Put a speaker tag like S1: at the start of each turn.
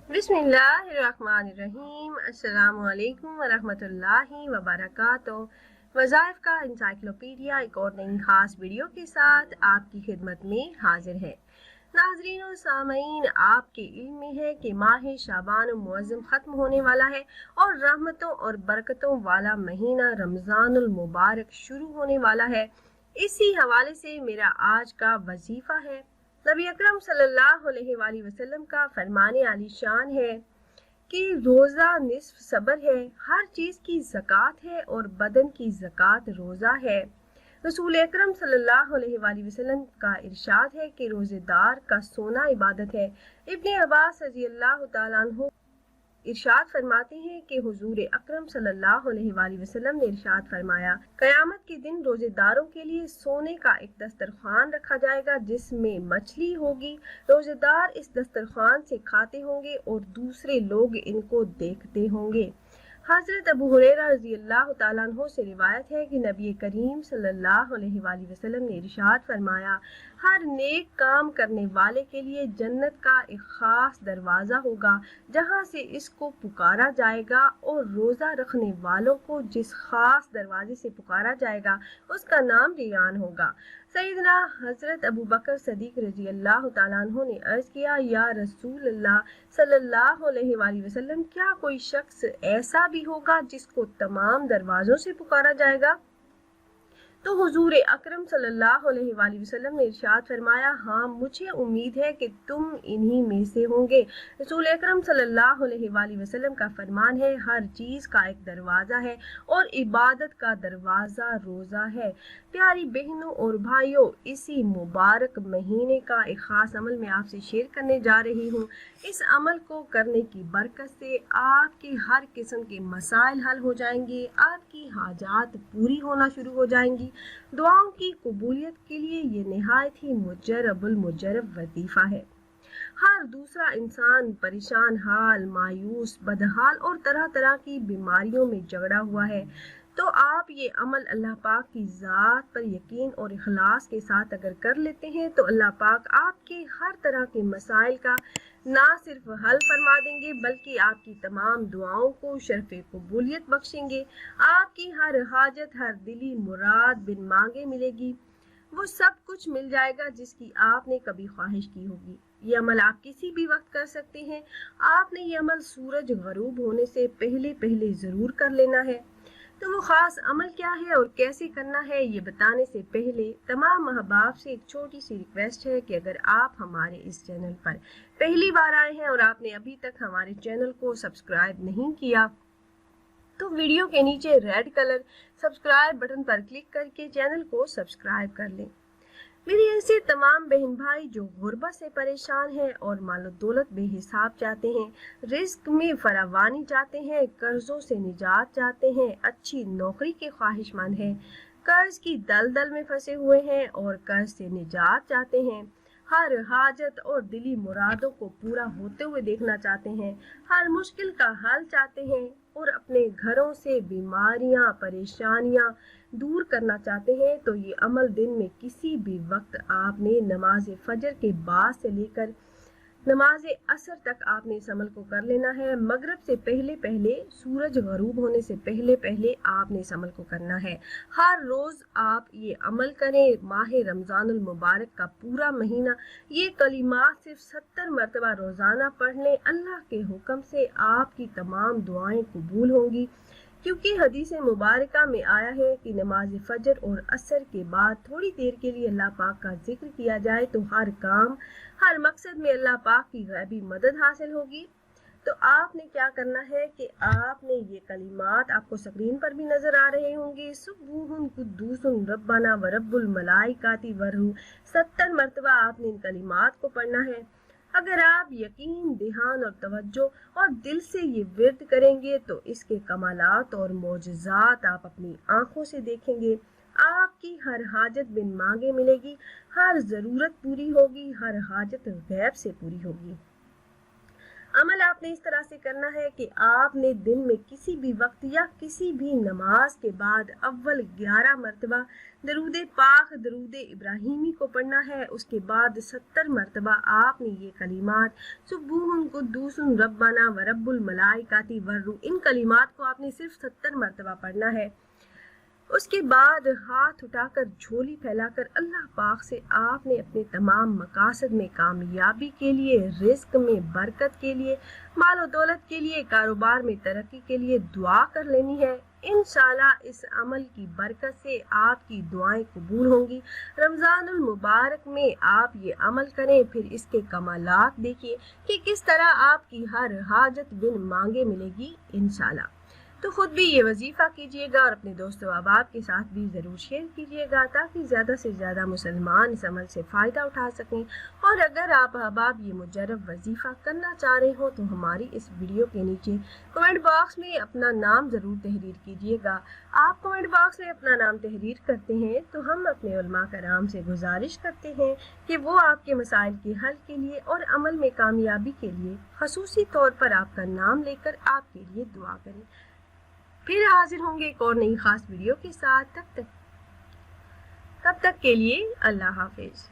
S1: बिस्मिल्लाहिर्रहमानिर्रहीम। अस्सलामुअलैकुम वरहमतुल्लाहि वबरकातुहू। वज़ाइफ का इंसाइक्लोपीडिया एक और नई खास वीडियो के साथ आपकी खिदमत में हाजिर है। नाज़रीन और सामईन, आपके इल्म में है कि माह शाबान मुअज़्ज़म ख़त्म होने वाला है और रहमतों और बरकतों वाला महीना रमज़ानुल मुबारक शुरू होने वाला है। इसी हवाले से मेरा आज का वजीफ़ा है। नबी अकरम सल्लल्लाहु अलैहि वसल्लम का फरमाने आली शान है कि रोज़ा निस्फ सब्र है, हर चीज़ की ज़कात है और बदन की ज़कात रोज़ा है। रसूल अकरम सल्लल्लाहु अलैहि वसल्लम का इरशाद है कि रोज़ेदार का सोना इबादत है। इब्ने अब्बास रज़ी अल्लाह तआला अन्हु इरशाद फरमाते हैं कि हुजूर अकरम सल्लल्लाहु अलैहि वसल्लम ने इरशाद फरमाया, क़यामत के दिन रोजेदारों के लिए सोने का एक दस्तरखान रखा जाएगा जिसमें मछली होगी। रोजेदार इस दस्तरखान से खाते होंगे और दूसरे लोग इनको देखते होंगे। हज़रत अबू हुरैरा रज़ी अल्लाह तआला अन्हु से रिवायत है कि नबी करीम सल्लल्लाहु अलैहि वसल्लम ने इरशाद फरमाया, हर नेक काम करने वाले के लिए जन्नत का एक खास दरवाज़ा होगा जहाँ से इसको पुकारा जाएगा, और रोज़ा रखने वालों को जिस खास दरवाजे से पुकारा जाएगा उसका नाम रियान होगा। सैयदना हज़रत अबू बकर सदीक रज़ी अल्लाह तआला अन्हु ने अर्ज़ किया, या रसूल अल्लाह सल्लल्लाहु अलैहि वसल्लम, क्या कोई शख्स ऐसा भी होगा जिसको तमाम दरवाज़ों से पुकारा जाएगा? तो हुजूर अकरम सल्लल्लाहु अलैहि वसल्लम ने इरशाद फरमाया, हाँ, मुझे उम्मीद है कि तुम इन्हीं में से होंगे। रसूल अकरम सल्लल्लाहु अलैहि वसल्लम का फरमान है, हर चीज़ का एक दरवाज़ा है और इबादत का दरवाज़ा रोज़ा है। प्यारी बहनों और भाइयों, इसी मुबारक महीने का एक ख़ास अमल मैं आपसे शेयर करने जा रही हूँ। इस अमल को करने की बरकत से आपके हर किस्म के मसाइल हल हो जाएंगे, आपकी हाजात पूरी होना शुरू हो जाएंगी। दुआओं की कबूलियत के लिए ये निहायत ही मुजर्रबुल मुजर्रब वजीफा है। हर दूसरा इंसान परेशान हाल, मायूस, बदहाल और तरह तरह की बीमारियों में जकड़ा हुआ है। तो आप ये अमल अल्लाह पाक की ज़ात पर यकीन और इखलास के साथ अगर कर लेते हैं तो अल्लाह पाक आपके हर तरह के मसाइल का ना सिर्फ हल फरमा देंगे बल्कि आपकी तमाम दुआओं को शर्फ कबूलियत बख्शेंगे। आपकी हर हाजत, हर दिली मुराद बिन मांगे मिलेगी। वो सब कुछ मिल जाएगा जिसकी आपने कभी ख्वाहिश की होगी। ये अमल आप किसी भी वक्त कर सकते हैं। आपने ये अमल सूरज गरूब होने से पहले पहले ज़रूर कर लेना है। तो वो ख़ास अमल क्या है और कैसे करना है, ये बताने से पहले तमाम अहबाब से एक छोटी सी रिक्वेस्ट है कि अगर आप हमारे इस चैनल पर पहली बार आए हैं और आपने अभी तक हमारे चैनल को सब्सक्राइब नहीं किया तो वीडियो के नीचे रेड कलर सब्सक्राइब बटन पर क्लिक करके चैनल को सब्सक्राइब कर लें। मेरे ऐसे तमाम बहन भाई जो गुर्बत से परेशान हैं और मालो दौलत बेहिसाब चाहते हैं, रिस्क में फरावानी चाहते हैं, कर्जों से निजात चाहते हैं, अच्छी नौकरी के ख्वाहिशमंद हैं, कर्ज की दलदल में फंसे हुए हैं और कर्ज से निजात चाहते हैं, हर हाजत और दिली मुरादों को पूरा होते हुए देखना चाहते हैं, हर मुश्किल का हल चाहते हैं और अपने घरों से बीमारियां, परेशानियां दूर करना चाहते हैं, तो ये अमल दिन में किसी भी वक्त आपने नमाज फजर के बाद से लेकर नमाज असर तक आपने इस अमल को कर लेना है। मगरिब से पहले पहले, सूरज गरूब होने से पहले पहले आपने इस अमल को करना है। हर रोज़ आप ये अमल करें। माह रमज़ानुल मुबारक का पूरा महीना ये कलिमात सिर्फ 70 मरतबा रोज़ाना पढ़ लें। अल्लाह के हुक्म से आपकी तमाम दुआएं कबूल होंगी, क्योंकि हदीस मुबारका में आया है कि नमाज फजर और असर के बाद थोड़ी देर के लिए अल्लाह पाक का जिक्र किया जाए तो हर काम, हर मकसद में अल्लाह पाक की गैबी मदद हासिल होगी। तो आपने क्या करना है कि आपने ये कलिमात, आपको स्क्रीन पर भी नजर आ रहे होंगे, सुब्बुहुन कुद्दूसुन रब्बाना व रब्बुल मलाइकाति व रूह, 70 मरतबा आपने इन कलिमात को पढ़ना है। अगर आप यकीन, ध्यान और तवज्जो और दिल से ये विर्द करेंगे तो इसके कमालात और मोजज़ात आप अपनी आंखों से देखेंगे। आपकी हर हाजत बिन मांगे मिलेगी, हर ज़रूरत पूरी होगी, हर हाजत गैब से पूरी होगी। عمل آپ نے اس طرح سے کرنا ہے کہ آپ نے دن میں کسی بھی وقت یا کسی بھی نماز کے بعد اول 11 مرتبہ درود پاک درود ابراہیمی کو پڑھنا ہے. اس کے بعد 70 مرتبہ آپ نے یہ کلمات سبوح قدوس ربنا و رب الملائکۃ والروح، ان کلمات کو آپ نے صرف 70 مرتبہ پڑھنا ہے. اس کے بعد ہاتھ اٹھا کر جھولی پھیلا کر اللہ پاک سے آپ نے اپنے تمام مقاصد میں کامیابی کے لیے، رزق میں برکت کے لیے، مال و دولت کے لیے، کاروبار میں ترقی کے لیے دعا کر لینی ہے. انشاءاللہ اس عمل کی برکت سے آپ کی دعائیں قبول ہوں گی. رمضان المبارک میں آپ یہ عمل کریں، پھر اس کے کمالات دیکھیے کہ کس طرح آپ کی ہر حاجت بن مانگے ملے گی انشاءاللہ. تو خود بھی یہ وظیفہ کیجیے گا اور اپنے دوست و احباب کے ساتھ بھی ضرور شیئر کیجیے گا تاکہ زیادہ سے زیادہ مسلمان اس عمل سے فائدہ اٹھا سکیں. اور اگر آپ احباب یہ مجرب وظیفہ کرنا چاہ رہے ہو تو ہماری اس ویڈیو کے نیچے کمنٹ باکس میں اپنا نام ضرور تحریر کیجیے گا. آپ کمنٹ باکس میں اپنا نام تحریر کرتے ہیں تو ہم اپنے علماء کرام سے گزارش کرتے ہیں کہ وہ آپ کے مسائل کے حل کے لیے اور عمل میں کامیابی کے لیے خصوصی طور پر آپ کا نام لے کر آپ کے لیے دعا کریں. پھر حاضر ہوں گے ایک اور نئی خاص ویڈیو کے ساتھ. تب تک کے لیے اللہ حافظ.